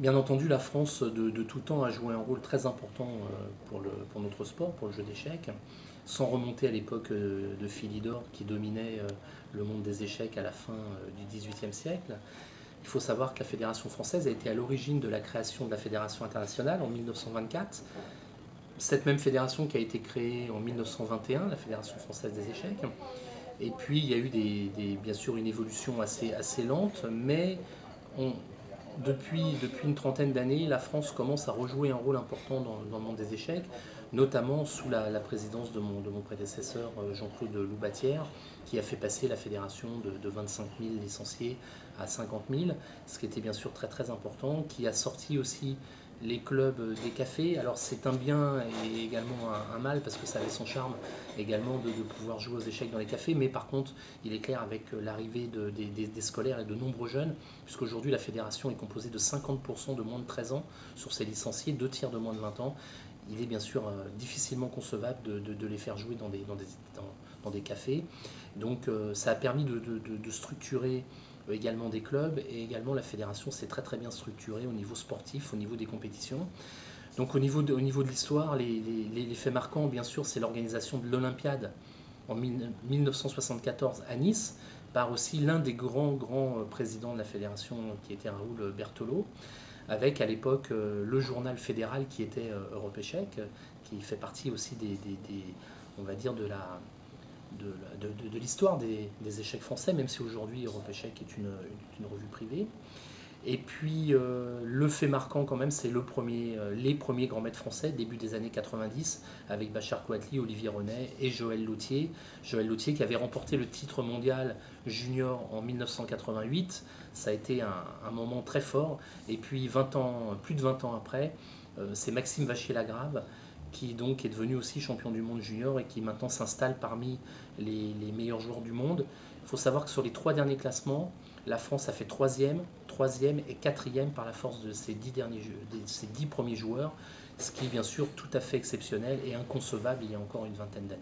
Bien entendu, la France de tout temps a joué un rôle très important pour notre sport, pour le jeu d'échecs, sans remonter à l'époque de Philidor qui dominait le monde des échecs à la fin du XVIIIe siècle. Il faut savoir que la Fédération française a été à l'origine de la création de la Fédération internationale en 1924. Cette même fédération qui a été créée en 1921, la Fédération française des échecs. Et puis il y a eu bien sûr une évolution assez lente, mais on, depuis une trentaine d'années, la France commence à rejouer un rôle important dans le monde des échecs, notamment sous la présidence de mon prédécesseur Jean-Claude Loubatière, qui a fait passer la fédération de 25 000 licenciés à 50 000, ce qui était bien sûr très très important, qui a sorti aussi les clubs des cafés. Alors c'est un bien et également un mal parce que ça avait son charme également de pouvoir jouer aux échecs dans les cafés, mais par contre il est clair avec l'arrivée des scolaires et de nombreux jeunes, puisqu'aujourd'hui la fédération est composée de 50% de moins de 13 ans sur ses licenciés, 2 tiers de moins de 20 ans. Il est bien sûr difficilement concevable de les faire jouer dans des cafés. Donc ça a permis de structurer également des clubs, et également la fédération s'est très très bien structurée au niveau sportif, au niveau des compétitions. Donc au niveau de l'histoire, les faits marquants, bien sûr, c'est l'organisation de l'Olympiade en 1974 à Nice, par aussi l'un des grands présidents de la fédération qui était Raoul Berthelot, avec à l'époque le journal fédéral qui était Europe Échec, qui fait partie aussi on va dire de l'histoire des échecs français, même si aujourd'hui Europe Échec est une revue privée. Et puis le fait marquant quand même, c'est les premiers grands maîtres français, début des années 90, avec Bachar Coatli, Olivier Renet et Joël Lautier. Joël Lautier qui avait remporté le titre mondial junior en 1988. Ça a été un moment très fort. Et puis plus de 20 ans après, c'est Maxime Vachier-Lagrave qui donc est devenu aussi champion du monde junior et qui maintenant s'installe parmi les meilleurs joueurs du monde. Il faut savoir que sur les 3 derniers classements, la France a fait troisième et quatrième par la force de ses 10 premiers joueurs, ce qui est bien sûr tout à fait exceptionnel et inconcevable il y a encore une vingtaine d'années.